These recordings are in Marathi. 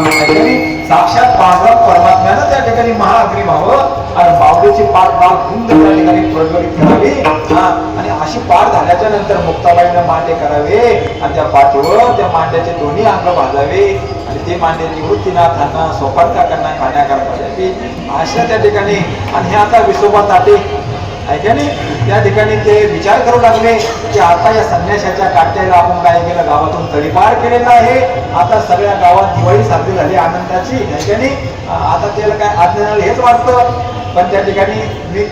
साक्षात पांडुरंग परमात्म्यानं त्या ठिकाणी महाअग्नी व्हावं आणि बावडीची पाठ गुंद त्या ठिकाणी प्रज्वलित करावी आणि अशी पाठ झाल्याच्या नंतर मुक्ताबाईनं मांडे करावे आणि त्या पाठीवर त्या मांड्याचे दोन्ही अंग भाजावे आणि ते मांडे निवृत्तीनाथांना सोपान काकांना खाण्याकरता द्यावी अशा त्या ठिकाणी. आणि हे आता विसोबा ताटे ऐका नाही त्या ठिकाणी ते विचार करू लागले की आता या संन्याशाच्या काट्याला आपण काय केलं, गावातून तडीपार केलेला आहे. आता सगळ्या गावात दिवाळी साजरी झाली आनंदाची ऐका नाही. आता त्याला काय आज्ञाला हेच वाटतं. पण त्या ठिकाणी मी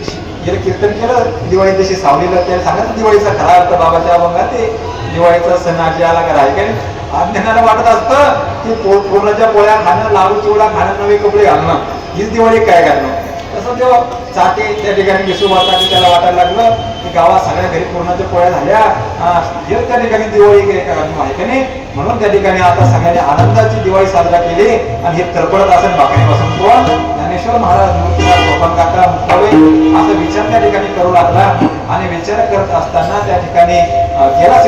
कीर्तन केलं दिवाळी जशी सावलीला त्याला सांगितलं दिवाळीचा खरा अर्थ बाबाच्या अभंगात ते दिवाळीचा सण आजी आला करा ऐका नाही. आज्ञाला वाटत असतं की पूर्णाच्या पोळ्या खाणं, लाडू चिवडा खाणं, नवे कपडे घालणं हीच दिवाळी काय घालणं. तसं तेव्हा चाटे त्या ठिकाणी विसोबा चाटे त्याला वाटायला लागलं की गावात सगळ्या घरी पूर्णाच्या पोळ्या झाल्या हे त्या ठिकाणी दिवाळी माहिती नाही. म्हणून त्या ठिकाणी आता सगळ्यांनी आनंदाची दिवाळी साजरा केली. आणि हे तरपडत असेल भाकरीपासून कोण ज्ञानेश्वर महाराज सोपान काका मुक्ताबाई असा विचार त्या ठिकाणी करू लागला. आणि विचार करत असताना त्या ठिकाणी गेला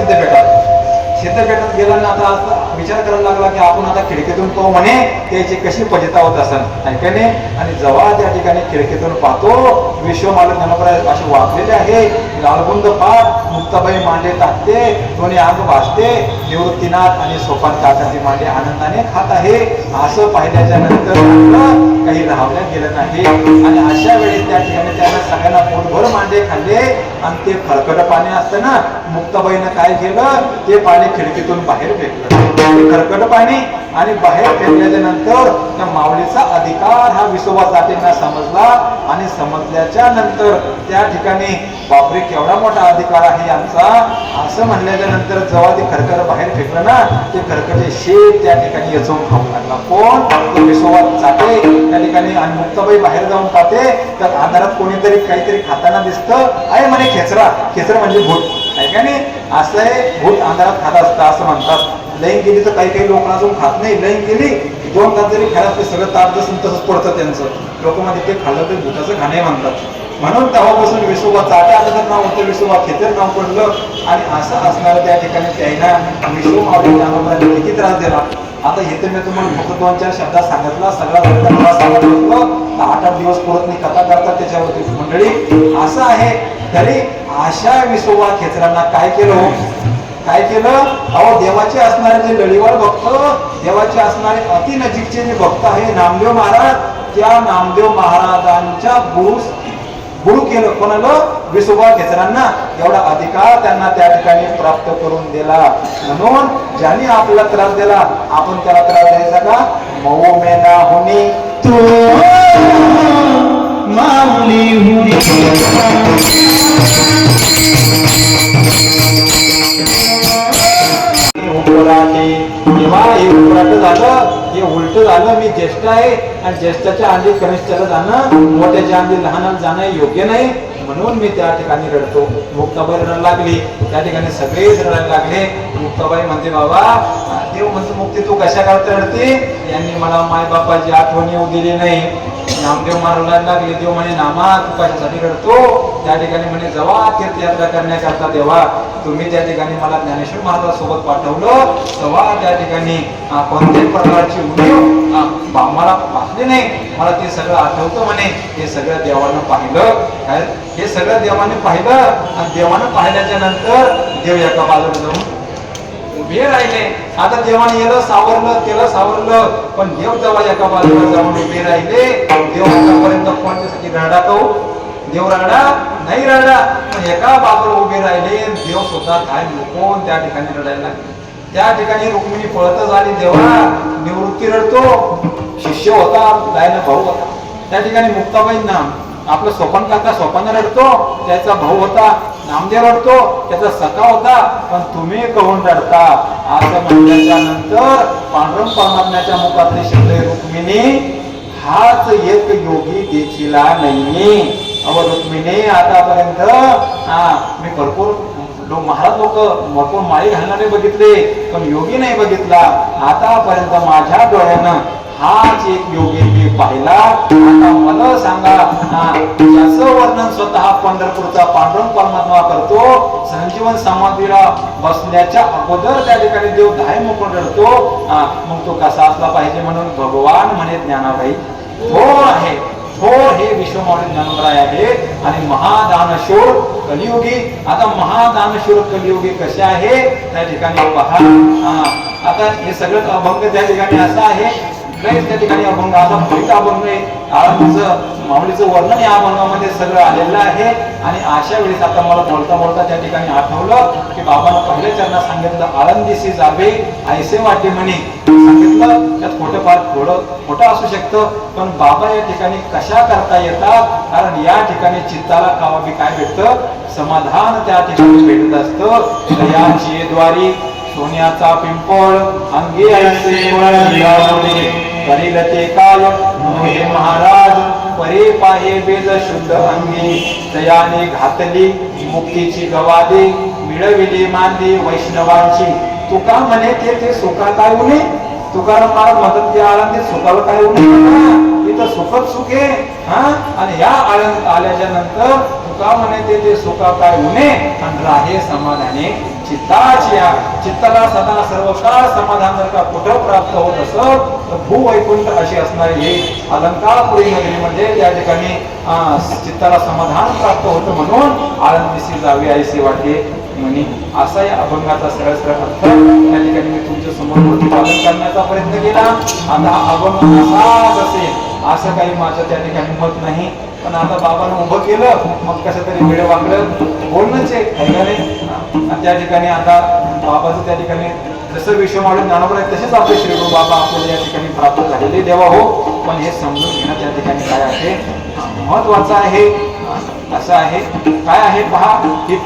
सिद्धपेठात गेल्यानं आता विचार करायला लागला की आपण आता खिडकीतून पाहू म्हणे त्याची कशी फजिता होत असेल ऐकणे. आणि जेव्हा त्या ठिकाणी खिडकीतून पाहतो विश्वमालक ज्ञानोबराय असे वाकलेले आहे. लालगुंद पाठ मुक्ताबाई मांडे टाकते, दोन्ही अंग भाजते, निवृत्तीनाथ आणि सोपान काकाची मांडे आनंदाने खात आहे. असं पाहिल्याच्या नंतर काही राहवल्या गेलं नाही. आणि अशा वेळेस त्या ठिकाणी त्यांना सगळ्यांना पोटभर मांडे खाल्ले. आणि ते खळखळ पाणी असतं ना, मुक्ताबाईनं काय केलं ते पाणी खिडकीतून बाहेर फेकलं. खरकट पाणी आणि बाहेर फेकल्याच्या नंतर त्या माऊलीचा अधिकार हा विसोबा चाटेंना समजला. आणि समजल्याच्या नंतर त्या ठिकाणी बापरे केवढा मोठा अधिकार आहे यांचा असं म्हणल्याच्या नंतर जेव्हा ते खरकट बाहेर फेकलं ना ते खरकटे शेत त्या ठिकाणी यचवून खाऊ लागला. कोण तो विसोबा चाटे त्या ठिकाणी. आणि मुक्ताबाई बाहेर जाऊन पाहते तर अंधारात कोणीतरी काहीतरी खाताना दिसतं आहे म्हणे खेचरा म्हणजे भूत ऐका नाही. असं आहे भूत अंधारात खात असतं असं म्हणतात. लईन गेली तर काही लोक अजून खात नाही. लईन गेली 2 तास जरी खायला ते सगळं ताट जसं तसंच पडतं त्यांचं. लोक मध्ये ते खाल्लं तर भूताचं खाणे म्हणतात. म्हणून तेव्हापासून विसोबा चाटे आता नाव होतं, विसोबा खेतर नाव पडलं. आणि असं असणारं त्या ठिकाणी त्यांना विसो माऊली किती त्रास दिला. आता हे तर मी तुम्हाला फक्त 2-4 शब्दात सांगितला. सगळा मला सांगत होतो 8-8 दिवस पुरत नाही कथा करतात त्याच्यावरती मंडळी असं आहे. तरी अशा विसोबा खेचरांना काय केलं अहो देवाचे असणारे जे लढीवाळ भक्त, देवाचे असणारे अति नजीकचे जे भक्त आहे नामदेव महाराज, त्या नामदेव महाराजांच्या गुरु केलं. कोणाला विसोबा खेचरांना. एवढा अधिकार त्यांना त्या ठिकाणी प्राप्त करून दिला. म्हणून ज्यांनी आपल्याला त्रास दिला आपण त्याला त्रास द्यायचा का. मऊ मेना होनी तू माऊली हुनी तेव्हा हे उलट झालं. मी ज्येष्ठ आहे आणि ज्येष्ठाच्या आधी कनिष्ठाला जाणं, मोठ्याच्या आधी लहानाला जाणं योग्य नाही. म्हणून मी त्या ठिकाणी रडतो. मुक्ताबाई रडायला लागली. त्या ठिकाणी सगळेच रडायला लागले. मुक्ताबाई म्हणते बाबा देव म्हणतो मुक्ती तू कशा करता रडते. यांनी मला माय बापाची आठवण येऊ दिली नाही. नामदेव महाराज लागले. देव म्हणे नामा तू कशासाठी रडतो. त्या ठिकाणी म्हणे जेव्हा तीर्थयात्रा करण्याकरता तेव्हा तुम्ही त्या ठिकाणी मला ज्ञानेश्वर महाराज सोबत पाठवलं तेव्हा त्या ठिकाणी कोणत्याही प्रकारची उणीव मला वाचली नाही. मला ते सगळं आठवतं म्हणे. हे सगळं देवानं पाहिलं. हे सगळं देवाने पाहिलं. आणि देवानं पाहिल्याच्या नंतर देव एका बाजूला जाऊन उभे राहिले. आता देवाने याला सावरलं पण देव जेव्हा एका बाजूला जाऊन उभे राहिले देव आतापर्यंत कोणत्यासाठी रडा तो देव रडा नाही रडा पण एका बाजूला उभे राहिले. देव सुद्धा काय लुकून त्या ठिकाणी रडायला लागले. त्या ठिकाणी रुक्मिणी पळतच आली. देवा निवृत्ती रडतो. शिष्य होता गायना भाऊ होता. त्या ठिकाणी मुक्ताबाईंना आपलं सोपान काका सोपान रडतो. त्याचा भाऊ होता नामदेव रडतो. त्याचा सखा होता. पण तुम्ही कहून रडता असं म्हणल्याच्या नंतर पांडुरंग परमात्म्याच्या मुखातले शब्द रुक्मिणी हाच एक योगी देखील नाही. अव रुक्मिणी आतापर्यंत मी भरपूर महाराज लोक भरपूर माळी घालणारे बघितले पण योगी नाही बघितला. आतापर्यंत माझ्या डोळ्यानं हाच एक योगी मी पाहिला. आता मला सांगा, ज्याचं वर्णन स्वतः पंढरपूरचा पांडुरंग परमात्मा करतो, संजीवन समाधीला बसण्याच्या अगोदर त्या ठिकाणी देव धाय मोकून रडतो, मग तो कसा असला पाहिजे म्हणून भगवान म्हणे ज्ञानाबाई थोर आहे. थोर हे विश्वमाऊली ज्ञानोबराय आहे. आणि महादानशूर कलियुगी, आता महादानशूर कलियुगी कसे आहे त्या ठिकाणी पहा. आता हे सगळं अभंग त्या ठिकाणी असं आहे, त्या ठिकाणी अभंग असा फलित अभंग आहे. माऊलीचं वर्णन या अभंगामध्ये सगळं आलेलं आहे. आणि अशा वेळेस आता मला बोलता बोलता त्या ठिकाणी आठवलं की बाबांना पहिल्या चरणात सांगितलं आळंदीसी जावे ऐसे वाटे म्हणे. सांगितलं त्यात खोटं फार खोटं असू शकतं, पण बाबा या ठिकाणी कशा करता येतात, कारण या ठिकाणी चित्ताला कावाबी काय भेटतं, समाधान त्या ठिकाणी भेटत असतं. दयाची द्वारी सोन्याचा पिंपळ अंगी ऐसे करील ते काय हे महाराज परे पाहे बेज शुद्ध अंगी. दयाने घातली मुक्तीची गवादी मिळविली मांदी वैष्णवांची. तुका म्हणे ते सुखा काय उणे. तुकाराम महाराज म्हणतात की आळंदीत सुखाला काय उणे, इथं सुखच सुख आहे. आणि या आळंदीत आल्याच्या नंतर तुका म्हणे ते सुखा काय उणे आणि राहे समाधाने चित्ताची. चित्ताला सदा सर्व काळ समाधान जर का कुठं प्राप्त होत असत तर भूवैकुंठ अशी असणारी हे अलंकारपुरी नगरी म्हणजे त्या ठिकाणी चित्ताला समाधान प्राप्त होतं, म्हणून आळंदीसी जावे ऐसे वाटे म्हणे. असा या अभंगाचा सरळ सरळ अर्थ त्या ठिकाणी मी तुमच्या समोर प्रतिपादन करण्याचा प्रयत्न केला. आता हा अभंग असाच असेल असं काही माझं त्या ठिकाणी मत नाही, पण आता बाबांना उभं केलं मग कसं तरी वेळ वागलं बोलणंच आहे. त्या ठिकाणी आता बाबाचं त्या ठिकाणी जसं विश्वमाऊली ज्ञानोबराय तसेच आपले श्री गुरु बाबा आपल्याला या ठिकाणी प्राप्त झालेले देवा हो, पण हे समजून घेणं त्या ठिकाणी काय आहे महत्वाचं आहे. असं आहे काय आहे पहा ही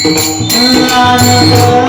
Ah